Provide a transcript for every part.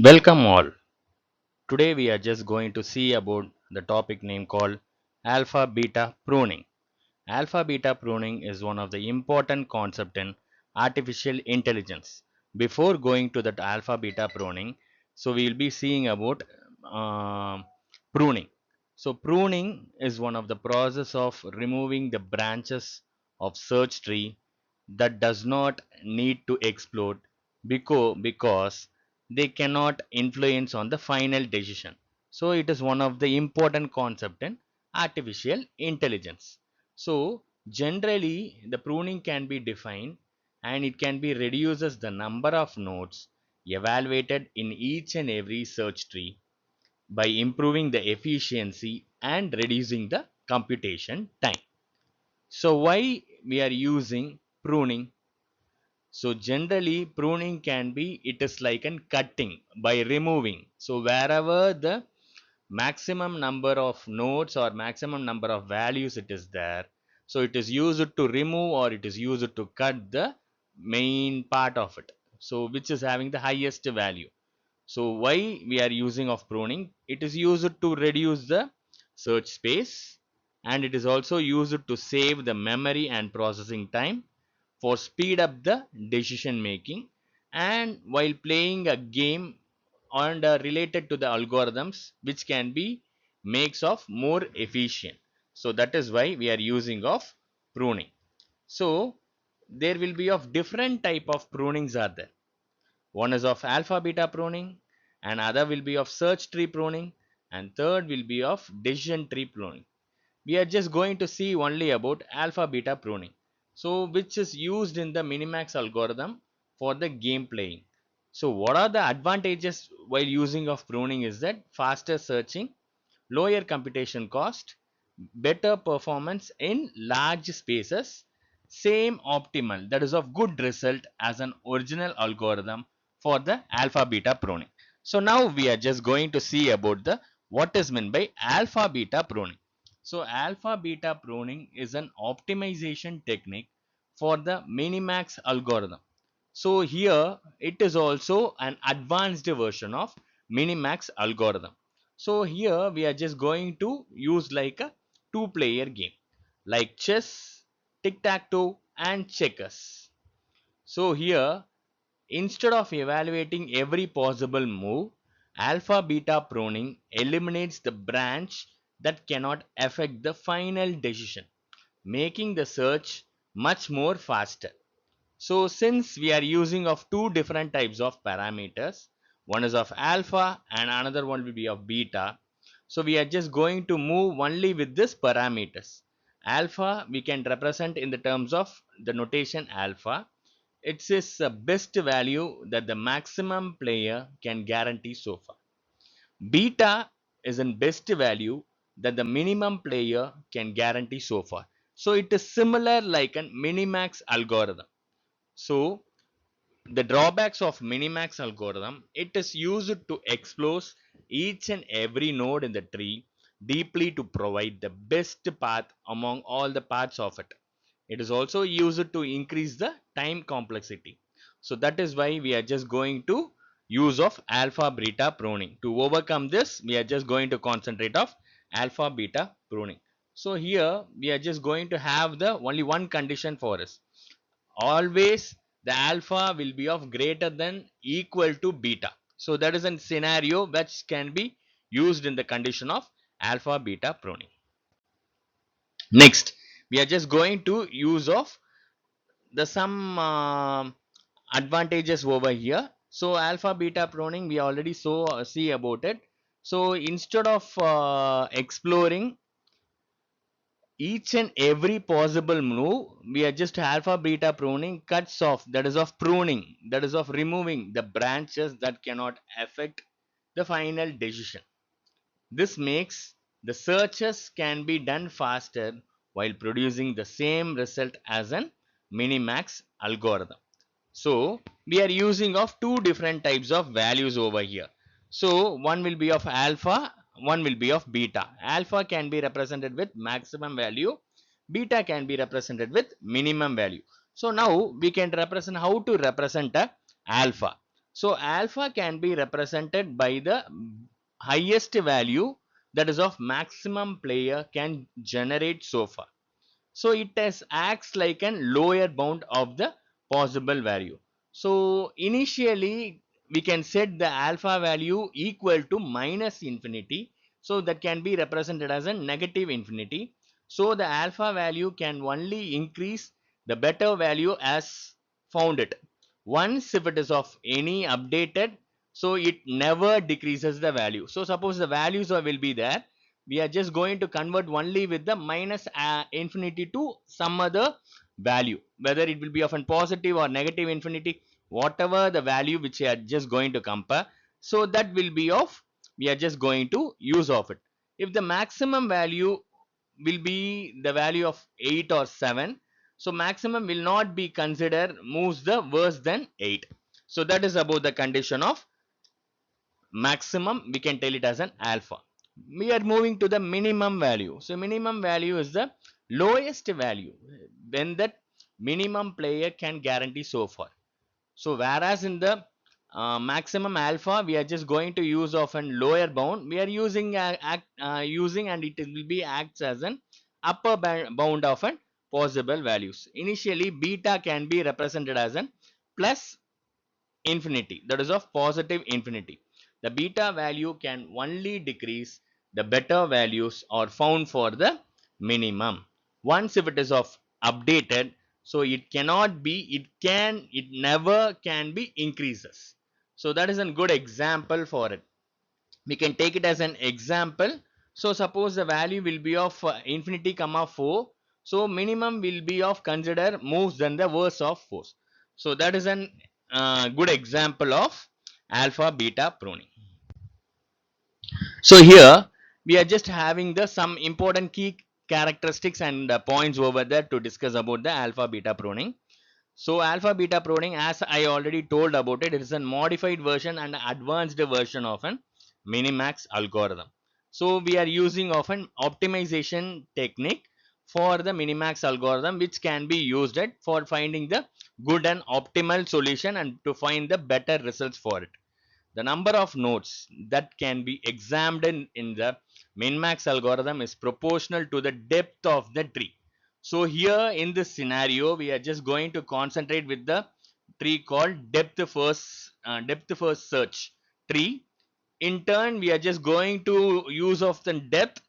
Welcome all. Today we are just going to see about the topic name called alpha beta pruning. Alpha beta pruning is one of the important concept in artificial intelligence. Before going to that alpha beta pruning, so we will be seeing about pruning. So pruning is one of the process of removing the branches of search tree that does not need to explode because they cannot influence on the final decision. So it is one of the important concept in artificial intelligence. So generally the pruning can be defined and it can be reduces the number of nodes evaluated in each and every search tree by improving the efficiency and reducing the computation time. So why we are using pruning? So generally pruning can be, it is like an cutting by removing. So wherever the maximum number of nodes or maximum number of values it is there, so it is used to remove or it is used to cut the main part of it, so which is having the highest value. So why we are using of pruning? It is used to reduce the search space, and it is also used to save the memory and processing time for speed up the decision making, and while playing a game and related to the algorithms which can be makes of more efficient. So that is why we are using of pruning. So there will be of different type of prunings are there. One is of alpha beta pruning, and other will be of search tree pruning, and third will be of decision tree pruning. We are just going to see only about alpha beta pruning, so which is used in the minimax algorithm for the game playing. So what are the advantages while using of pruning is that faster searching, lower computation cost, better performance in large spaces, same optimal, that is of good result as an original algorithm for the alpha beta pruning. So now we are just going to see about the what is meant by alpha beta pruning. So alpha beta pruning is an optimization technique for the minimax algorithm. So here it is also an advanced version of minimax algorithm. So here we are just going to use like a two-player game like chess, tic-tac-toe and checkers. So here instead of evaluating every possible move, alpha beta pruning eliminates the branch that cannot affect the final decision, making the search much more faster. So since we are using of two different types of parameters, one is of alpha and another one will be of beta. So we are just going to move only with this parameters. Alpha we can represent in the terms of the notation alpha. It is the best value that the maximum player can guarantee so far. Beta is an best value that the minimum player can guarantee so far. So it is similar like an minimax algorithm. So the drawbacks of minimax algorithm, it is used to explore each and every node in the tree deeply to provide the best path among all the parts of it. It is also used to increase the time complexity. So that is why we are just going to use of alpha beta pruning. To overcome this, we are just going to concentrate of alpha beta pruning. So here we are just going to have the only one condition for us. Always the alpha will be of greater than equal to beta. So that is a scenario which can be used in the condition of alpha beta pruning. Next we are just going to use of the some advantages over here. So alpha beta pruning we already see about it. So instead of exploring each and every possible move, we are just alpha beta pruning cuts off, that is of pruning, that is of removing the branches that cannot affect the final decision. This makes the searches can be done faster while producing the same result as an minimax algorithm. So we are using of two different types of values over here. So one will be of alpha, one will be of beta. Alpha can be represented with maximum value, beta can be represented with minimum value. So now we can represent how to represent a alpha. So alpha can be represented by the highest value, that is of maximum player can generate so far. So it has acts like an lower bound of the possible value. So initially we can set the alpha value equal to minus infinity, so that can be represented as a negative infinity. So the alpha value can only increase the better value as found it. Once if it is of any updated, so it never decreases the value. So suppose the values will be there, we are just going to convert only with the minus infinity to some other value, whether it will be of a positive or negative infinity, whatever the value which we are just going to compare, so that will be of, we are just going to use of it. If the maximum value will be the value of 8 or 7, so maximum will not be considered moves the worse than 8. So that is about the condition of maximum, we can tell it as an alpha. We are moving to the minimum value. So minimum value is the lowest value when that minimum player can guarantee so far. So whereas in the maximum alpha we are just going to use of an lower bound, we are using using, and it will be acts as an upper bound of an possible values. Initially beta can be represented as an plus infinity, that is of positive infinity. The beta value can only decrease the better values are found for the minimum. Once if it is of updated, so it cannot be, it never can be increases. So that is a good example for it. We can take it as an example. So suppose the value will be of infinity comma 4, so minimum will be of consider moves than the worst of force. So that is an good example of alpha beta pruning. So here we are just having the some important key characteristics and points over there to discuss about the alpha beta pruning. So alpha beta pruning, as I already told about it, it is a modified version and advanced version of an minimax algorithm. So we are using of an optimization technique for the minimax algorithm, which can be used for finding the good and optimal solution and to find the better results for it. The number of nodes that can be examined in the min-max algorithm is proportional to the depth of the tree. So here in this scenario, we are just going to concentrate with the tree called depth first search tree. In turn, we are just going to use of the depth,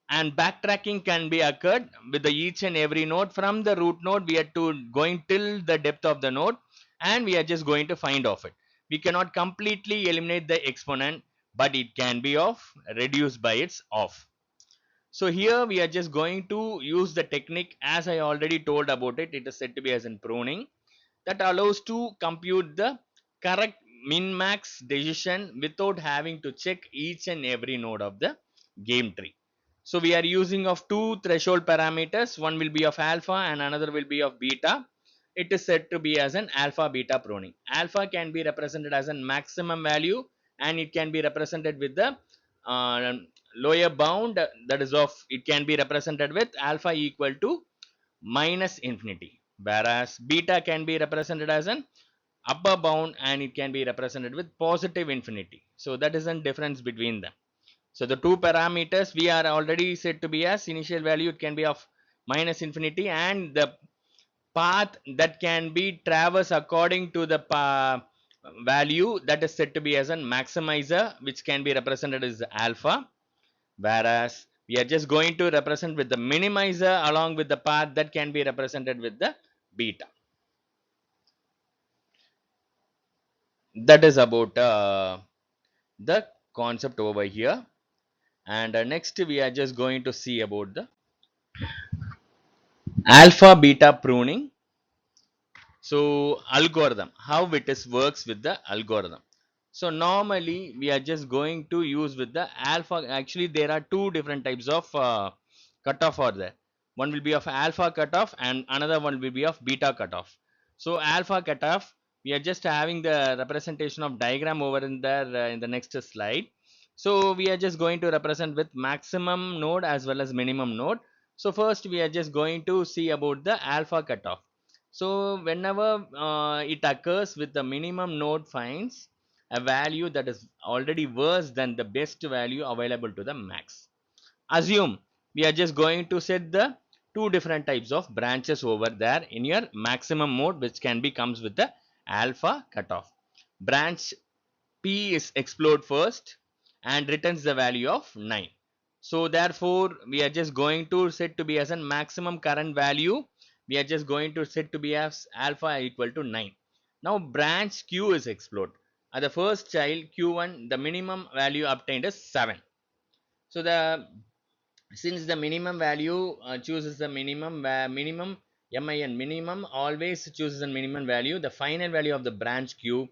and backtracking can be occurred with the each and every node. From the root node we are to going till the depth of the node, and we are just going to find of it. We cannot completely eliminate the exponent, but it can be of reduced by its off. So here we are just going to use the technique as I already told about it. It is said to be as in pruning, that allows to compute the correct min max decision without having to check each and every node of the game tree. So we are using of two threshold parameters, one will be of alpha and another will be of beta. It is said to be as an alpha beta pruning. Alpha can be represented as a maximum value, and it can be represented with the uh, lower bound, that is of, it can be represented with alpha equal to minus infinity, whereas beta can be represented as an upper bound and it can be represented with positive infinity. So that is the difference between them. So the two parameters we are already said to be as initial value, it can be of minus infinity, and the path that can be traversed according to the value, that is said to be as a maximizer, which can be represented as alpha, whereas we are just going to represent with the minimizer along with the path that can be represented with the beta. That is about the concept over here. And next we are just going to see about the alpha beta pruning. So algorithm, how it is works with the algorithm. So normally we are just going to use with the alpha. Actually there are two different types of cutoff are there. One will be of alpha cutoff and another one will be of beta cutoff. So alpha cutoff, we are just having the representation of diagram over in there in the next slide. So we are just going to represent with maximum node as well as minimum node. So first we are just going to see about the alpha cutoff. So whenever it occurs with the minimum node finds a value that is already worse than the best value available to the max. Assume we are just going to set the two different types of branches over there in your maximum mode, which can be comes with the alpha cutoff. Branch P is explode first and returns the value of 9. So therefore we are just going to set to be as a maximum current value. We are just going to set to be as alpha equal to 9. Now branch Q is explode. At the first child Q1, the minimum value obtained is 7. So the since the minimum value chooses the minimum minimum always chooses the minimum value, the final value of the branch Q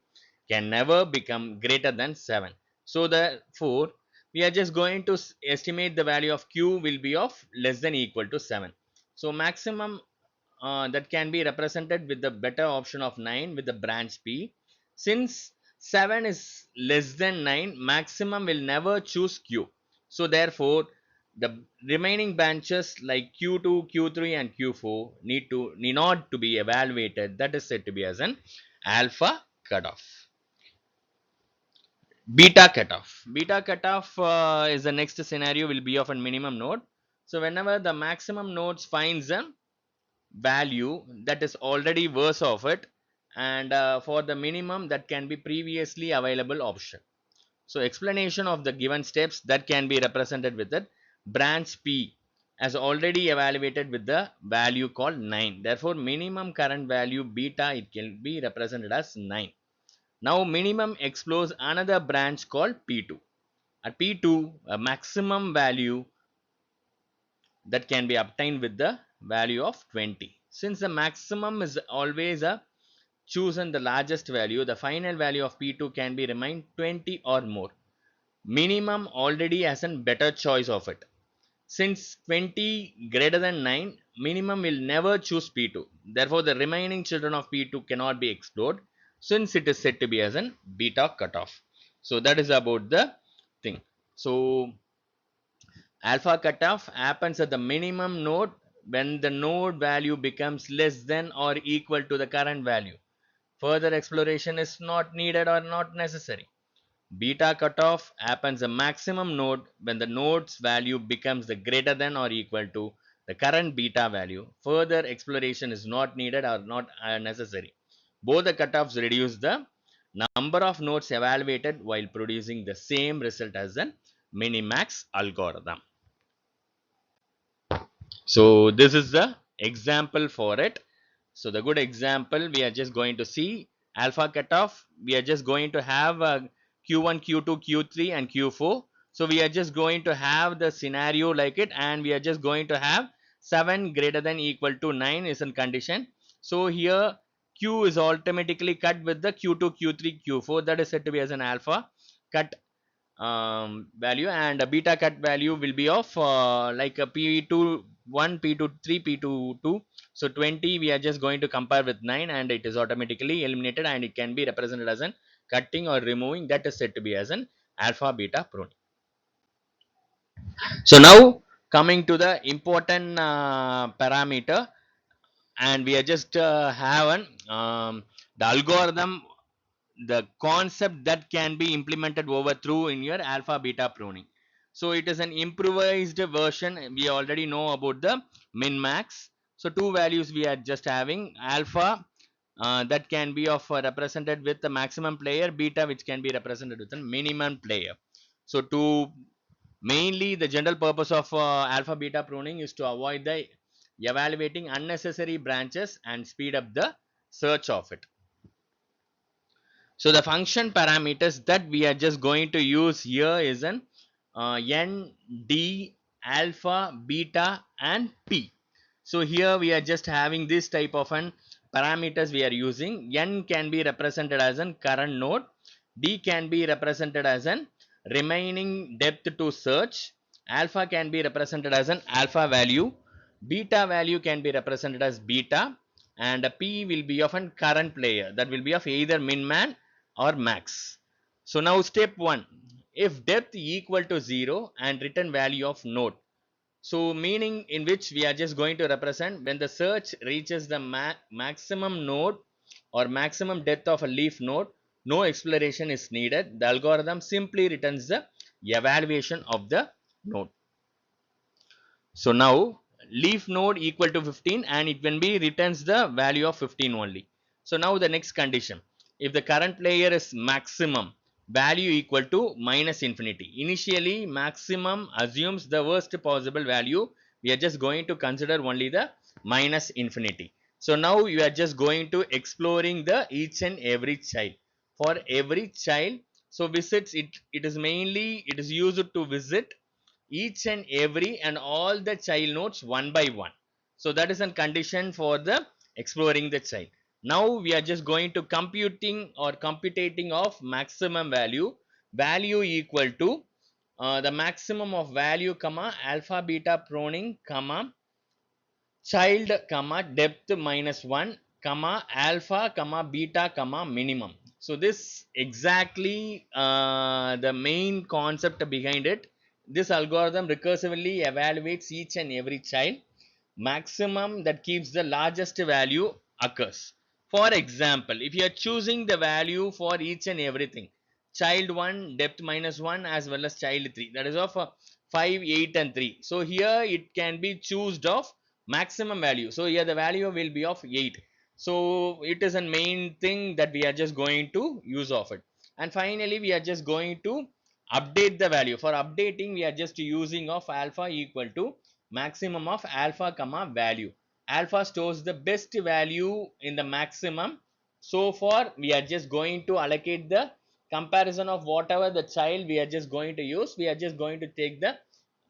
can never become greater than 7. So therefore we are just going to estimate the value of Q will be of less than equal to 7. So maximum that can be represented with the better option of 9 with the branch P. Since 7 is less than 9, maximum will never choose Q. So therefore the remaining branches like Q2, Q3 and Q4 need not to be evaluated. That is said to be as an alpha cutoff. Beta cutoff. Beta cutoff is the next scenario will be of a minimum node. So whenever the maximum nodes finds a value that is already worse of it, and for the minimum that can be previously available option. So explanation of the given steps that can be represented with that branch P as already evaluated with the value called 9. Therefore minimum current value beta, it can be represented as 9. Now minimum explores another branch called P2. At P2 a maximum value that can be obtained with the value of 20. Since the maximum is always a chosen the largest value, the final value of P2 can be remain 20 or more. Minimum already has a better choice of it. Since 20 greater than 9, minimum will never choose P2. Therefore, the remaining children of P2 cannot be explored since it is said to be as an beta cutoff. So that is about the thing. So alpha cutoff happens at the minimum node when the node value becomes less than or equal to the current value. Further exploration is not needed or not necessary. Beta cutoff happens a maximum node when the node's value becomes the greater than or equal to the current beta value. Further exploration is not needed or not necessary. Both the cutoffs reduce the number of nodes evaluated while producing the same result as a minimax algorithm. So this is the example for it. So the good example we are just going to see alpha cutoff. We are just going to have Q1, Q2, Q3 and Q4. So we are just going to have the scenario like it, and we are just going to have 7 greater than equal to 9 is in condition. So here Q is automatically cut with the Q2, Q3, Q4, that is said to be as an alpha cut value, and a beta cut value will be of like a P2 1, P2 3, P2 2. So 20 we are just going to compare with 9, and it is automatically eliminated, and it can be represented as an cutting or removing. That is said to be as an alpha beta pruning. So now coming to the important parameter, and we are just have an the algorithm, the concept that can be implemented over through in your alpha beta pruning. So it is an improvised version. We already know about the min max. So two values we are just having alpha that can be of represented with the maximum player, beta which can be represented with a minimum player. So to mainly the general purpose of alpha beta pruning is to avoid the evaluating unnecessary branches and speed up the search of it. So the function parameters that we are just going to use here is an n, d, alpha, beta and p. So here we are just having this type of an parameters we are using. N can be represented as an current node, d can be represented as an remaining depth to search, alpha can be represented as an alpha value, beta value can be represented as beta, and p will be of an current player, that will be of either min man or max. So now step 1, if depth equal to 0 and return value of node, So meaning in which we are just going to represent when the search reaches the maximum node or maximum depth of a leaf node, no exploration is needed. The algorithm simply returns the evaluation of the node. So now leaf node equal to 15 and it will be returns the value of 15 only. So now the next condition, if the current player is maximum, value equal to minus infinity. Initially maximum assumes the worst possible value. We are just going to consider only the minus infinity. So now you are just going to exploring the each and every child. For every child, so visits it is mainly it is used to visit each and every and all the child nodes one by one. So that is a condition for the exploring the child. Now we are just going to computing or computating of maximum value equal to the maximum of value comma alpha beta pruning comma child comma depth minus 1 comma alpha comma beta comma minimum. So this exactly the main concept behind it. This algorithm recursively evaluates each and every child. Maximum that keeps the largest value occurs. For example, if you are choosing the value for each and everything, child 1 depth minus 1 as well as child 3, that is of 5 8 and 3. So here it can be choosed of maximum value. So here the value will be of 8. So it is a main thing that we are just going to use of it. And finally we are just going to update the value. For updating we are just using of alpha equal to maximum of alpha comma value. Alpha stores the best value in the maximum. So far we are just going to allocate the comparison of whatever the child we are just going to use. We are just going to take the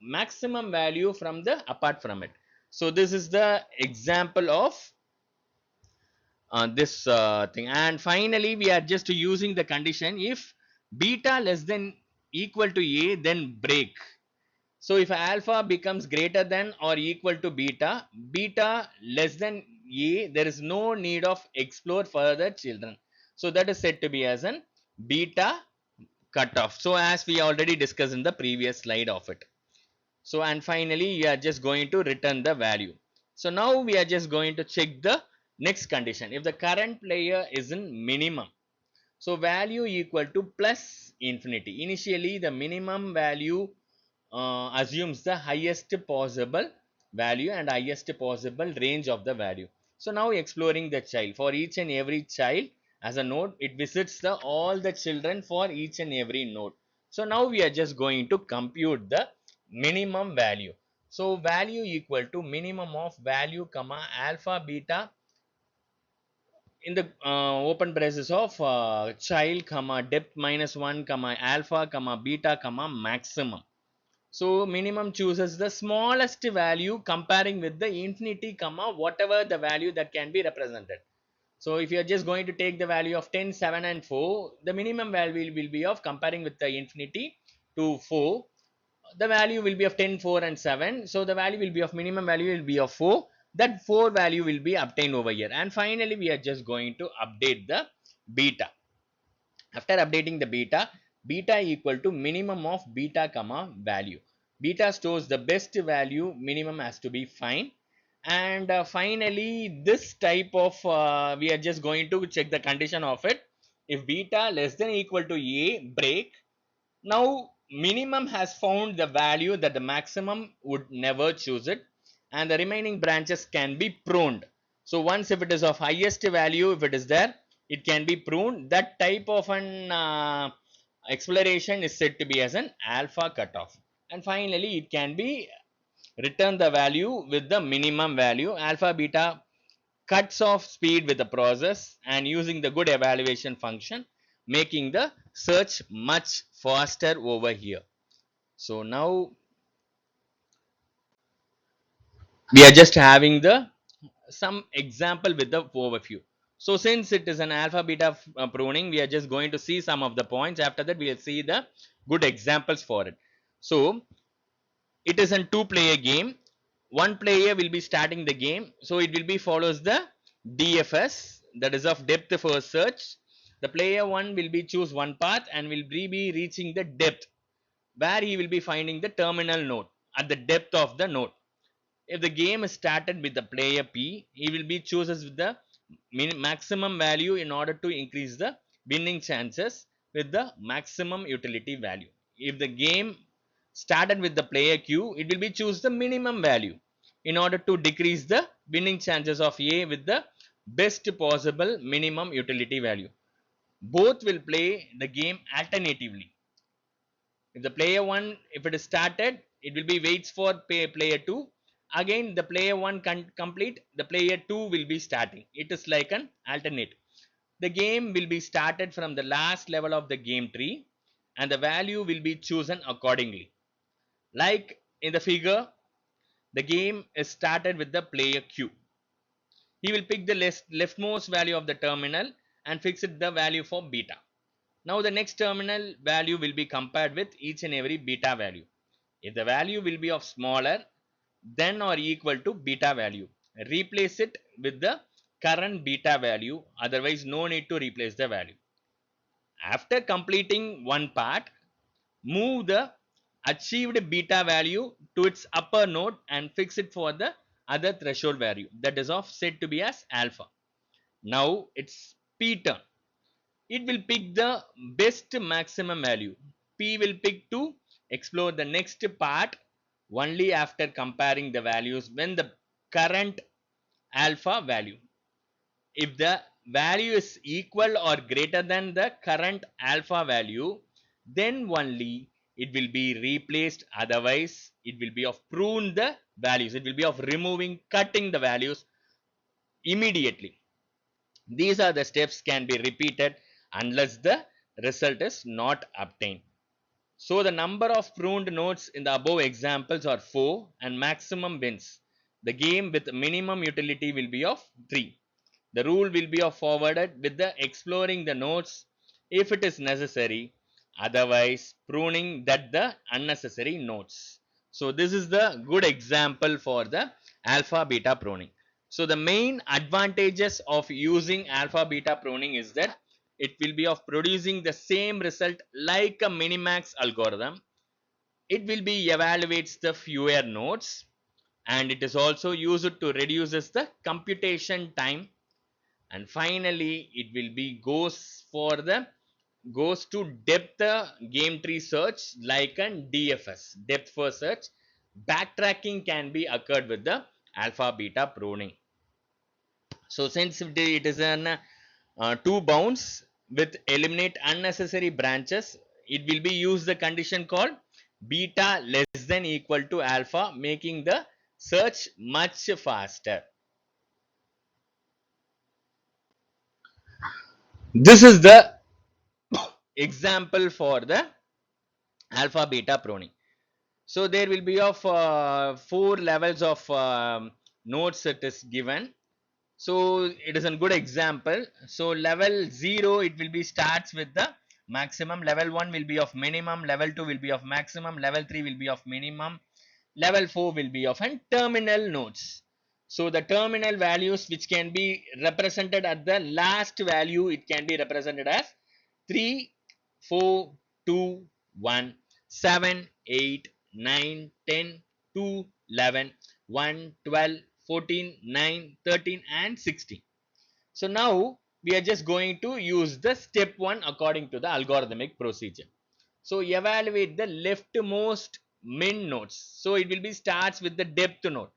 maximum value from the apart from it. So this is the example of this thing. And finally we are just using the condition if beta less than equal to a then break. So if alpha becomes greater than or equal to beta, beta less than a, there is no need of explore further children. So that is said to be as an beta cutoff. So as we already discussed in the previous slide of it. So and finally you are just going to return the value. So now we are just going to check the next condition. If the current player is in minimum, so value equal to plus infinity. Initially the minimum value assumes the highest possible value and highest possible range of the value. So now exploring the child, for each and every child as a node it visits the all the children for each and every node. So now we are just going to compute the minimum value. So value equal to minimum of value comma alpha beta in the open braces of child comma depth minus 1 comma alpha comma beta comma maximum. So minimum chooses the smallest value comparing with the infinity comma whatever the value that can be represented. So if you are just going to take the value of 10 7 and 4, the minimum value will be of comparing with the infinity to 4, the value will be of 10 4 and 7. So the value will be of minimum value will be of 4. That 4 value will be obtained over here. And finally we are just going to update the beta. After updating the beta equal to minimum of beta comma value. Beta stores the best value, minimum has to be fine. And finally this type of we are just going to check the condition of it. If beta less than equal to a, break. Now minimum has found the value that the maximum would never choose it, and the remaining branches can be pruned. So once if it is of highest value, if it is there, it can be pruned. That type of an exploration is said to be as an alpha cutoff. And finally it can be return the value with the minimum value. Alpha beta cuts off speed with the process and using the good evaluation function, making the search much faster over here. So now we are just having the some example with the overview. So since it is an alpha beta pruning, we are just going to see some of the points. After that we will see the good examples for it. So it is a two player game. One player will be starting the game, so it will be follows the DFS, that is of depth first search. The player one will be choose one path and will be reaching the depth where he will be finding the terminal node. at the depth of the node. If the game is started with the player P, he will be chooses with the maximum value in order to increase the winning chances with the maximum utility value. If the game started with the player Q, it will be choose the minimum value in order to decrease the winning chances of A with the best possible minimum utility value. Both will play the game alternatively. If the player 1, if it is started, it will be waits for player 2. Again, the player 1 can complete, the player 2 will be starting. It is like an alternate. The game will be started from the last level of the game tree and the value will be chosen accordingly. Like in the figure, the game is started with the player Q. He will pick the leftmost value of the terminal and fix it the value for beta. Now the next terminal value will be compared with each and every beta value. If the value will be of smaller than or equal to beta value, replace it with the current beta value, otherwise no need to replace the value. After completing one part, move the achieved beta value to its upper node and fix it for the other threshold value that is of said to be as alpha. Now it's P turn. It will pick the best maximum value. P will pick to explore the next part only after comparing the values when the current alpha value. If the value is equal or greater than the current alpha value, then only it will be replaced. Otherwise, it will be of prune the values. It will be of removing, cutting the values immediately. These are the steps can be repeated unless the result is not obtained. So the number of pruned nodes in the above examples are 4 and maximum wins. The game with minimum utility will be of 3. The rule will be of forwarded with the exploring the nodes if it is necessary, otherwise pruning that the unnecessary nodes. So this is the good example for the alpha beta pruning. So the main advantages of using alpha beta pruning is that it will be of producing the same result like a minimax algorithm. It will be evaluates the fewer nodes and it is also used to reduces the computation time, and finally it will be goes to depth game tree search like an DFS, depth first search. Backtracking can be occurred with the alpha beta pruning. So since it is an two bounds with eliminate unnecessary branches, it will be use the condition called beta less than equal to alpha, making the search much faster. This is the example for the alpha beta pruning. So there will be of 4 levels of nodes it is given. So it is a good example. So level 0 it will be starts with the maximum, level 1 will be of minimum, level 2 will be of maximum, level 3 will be of minimum, level 4 will be of an terminal nodes. So the terminal values which can be represented at the last value, it can be represented as 3, 4, 2, 1, 7, 8, 9, 10, 2, 11, 1, 12, 14, 9, 13 and 16. So now we are just going to use the step 1 according to the algorithmic procedure. So evaluate the leftmost min nodes. So it will be starts with the depth node.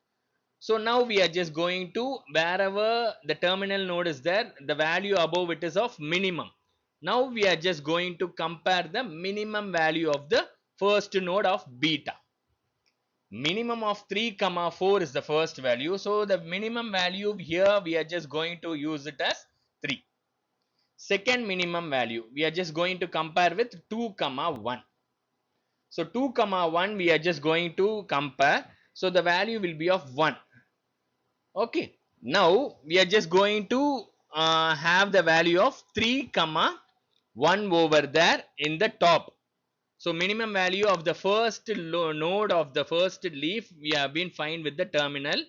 So now we are just going to wherever the terminal node is there, the value above it is of minimum. Now we are just going to compare the minimum value of the first node of beta. Minimum of 3 comma 4 is the first value. So the minimum value here we are just going to use it as 3. Second minimum value we are just going to compare with 2 comma 1. So 2 comma 1 we are just going to compare. So the value will be of 1. Okay. Now we are just going to have the value of 3 comma 1 over there in the top. So minimum value of the first node of the first leaf we have been find with the terminal.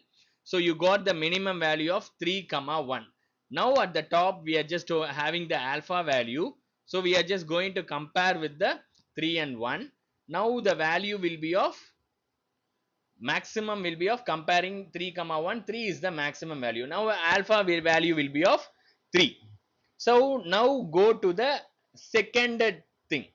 So you got the minimum value of 3 comma 1. Now at the top we are just having the alpha value. So we are just going to compare with the 3 and 1. Now the value will be of maximum will be of comparing 3 comma 1, 3 is the maximum value. Now alpha value will be of 3. So now go to the second thing,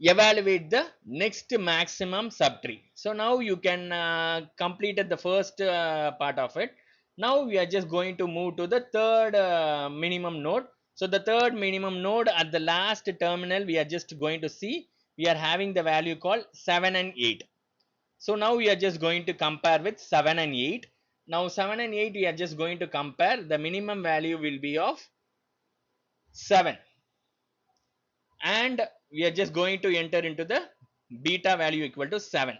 evaluate the next maximum subtree. So now you can completed the first part of it. Now we are just going to move to the third minimum node. So the third minimum node at the last terminal, we are just going to see we are having the value called 7 and 8. So now we are just going to compare with 7 and 8. Now 7 and 8 we are just going to compare. The minimum value will be of 7, and we are just going to enter into the beta value equal to 7.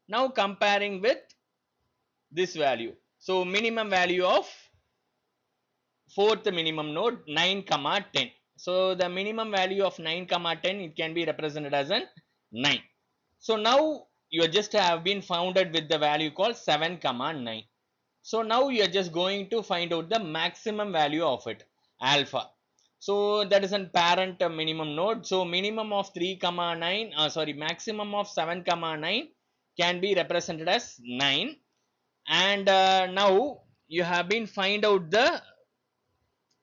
Now comparing with this value, so minimum value of fourth minimum node 9 comma 10. So the minimum value of 9 comma 10, it can be represented as an 9. So now you just have been founded with the value called 7 comma 9. So now you are just going to find out the maximum value of it, alpha. So that is a parent minimum node. So minimum of 3 comma 9, sorry, maximum of 7 comma 9 can be represented as 9. And now you have been find out the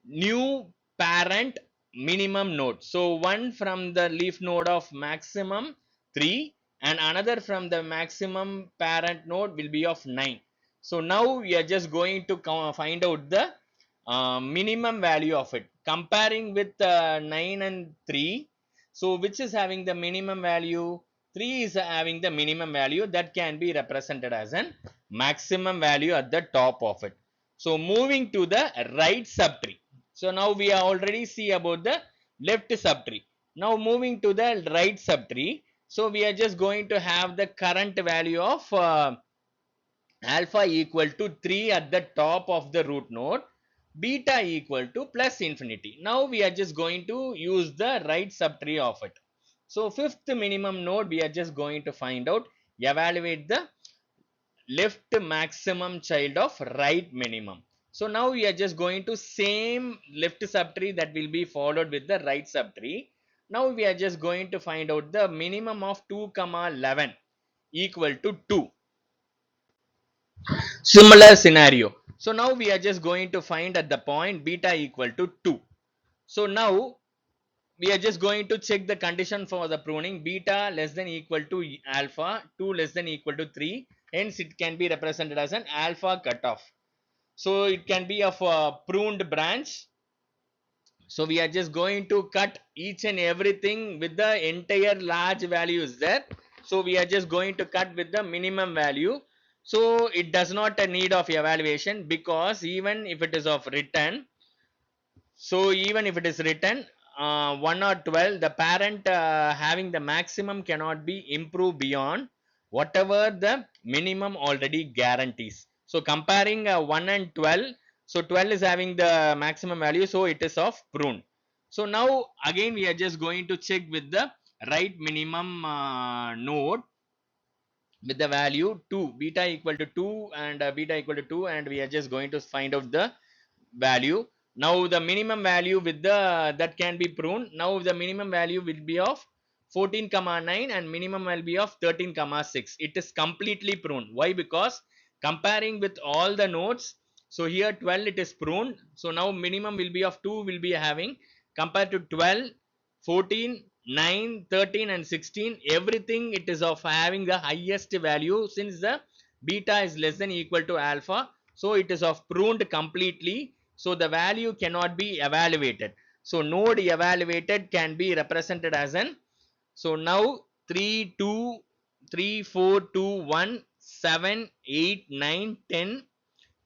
new parent minimum node. So one from the leaf node of maximum 3 and another from the maximum parent node will be of 9. So now we are just going to find out the minimum value of it, comparing with 9 and 3. So which is having the minimum value? 3 is having the minimum value, that can be represented as an maximum value at the top of it. So moving to the right subtree. So now we are already see about the left subtree. Now moving to the right subtree. So we are just going to have the current value of alpha equal to 3 at the top of the root node, beta equal to plus infinity. Now we are just going to use the right subtree of it. So fifth minimum node, we are just going to find out, evaluate the left maximum child of right minimum. So now we are just going to same left subtree that will be followed with the right subtree. Now we are just going to find out the minimum of 2 comma 11 equal to 2. Similar scenario. So now we are just going to find at the point beta equal to 2. So now we are just going to check the condition for the pruning, beta less than equal to alpha, 2 less than equal to 3. Hence it can be represented as an alpha cutoff. So it can be of a pruned branch. So we are just going to cut each and everything with the entire large values there. So we are just going to cut with the minimum value. So it does not a need of evaluation, because even if it is of written, so even if it is written 1 or 12, the parent having the maximum cannot be improved beyond whatever the minimum already guarantees. So comparing 1 and 12, so 12 is having the maximum value, so it is of prune. So now again we are just going to check with the right minimum node with the value 2, beta equal to 2 and beta equal to 2, and we are just going to find out the value. Now the minimum value with the that can be pruned. Now the minimum value will be of 14 comma 9 and minimum will be of 13 comma 6. It is completely pruned. Why? Because comparing with all the nodes, so here 12 it is pruned. So now minimum will be of 2 will be having, compared to 12, 14, 9, 13 and 16, everything it is of having the highest value, since the beta is less than equal to alpha. So it is of pruned completely. So the value cannot be evaluated. So node evaluated can be represented as an, so now 3, 2, 3, 4, 2, 1, 7, 8, 9, 10,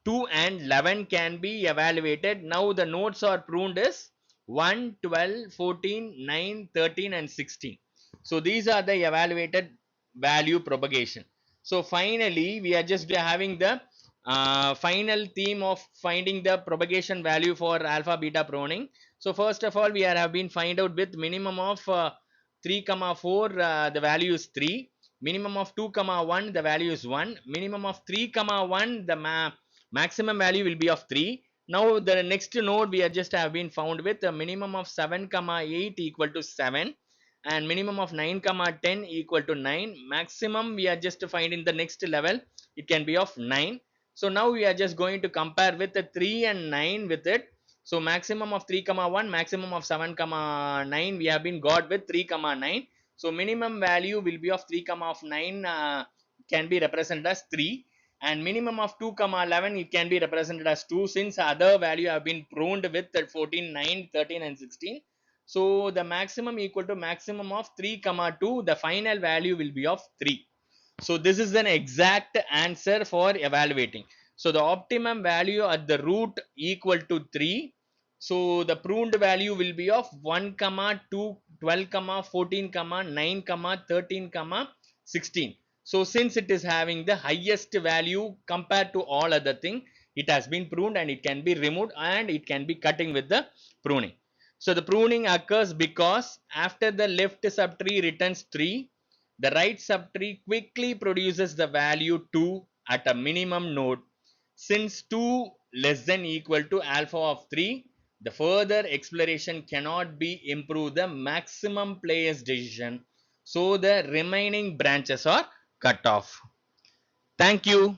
2 and 11 can be evaluated. Now the nodes are pruned is 1, 12, 14, 9, 13 and 16. So these are the evaluated value propagation. So finally we are just having the final theme of finding the propagation value for alpha beta pruning. So first of all we have been find out with minimum of 3 comma 4 the value is 3, minimum of 2 comma 1 the value is 1, minimum of 3 comma 1 the maximum value will be of 3. Now the next node we are just have been found with a minimum of 7 comma 8 equal to 7, and minimum of 9 comma 10 equal to 9. Maximum we are just finding the next level, it can be of 9. So now we are just going to compare with the 3 and 9 with it. So maximum of 3 comma 1, maximum of 7 comma 9 we have been got with 3 comma 9. So minimum value will be of 3 comma of 9 can be represented as 3, and minimum of 2 comma 11 it can be represented as 2, since other value have been pruned with 14, 9, 13 and 16. So the maximum equal to maximum of 3 comma 2, the final value will be of 3. So this is an exact answer for evaluating. So the optimum value at the root equal to 3. So the pruned value will be of 1 comma 2, 12 comma 14 comma 9 comma 13 comma 16. So since it is having the highest value compared to all other thing, it has been pruned and it can be removed and it can be cutting with the pruning. So the pruning occurs because after the left subtree returns 3, the right subtree quickly produces the value 2 at a minimum node. Since 2 less than equal to alpha of 3, the further exploration cannot be improve the maximum player's decision. So the remaining branches are cut off. Thank you.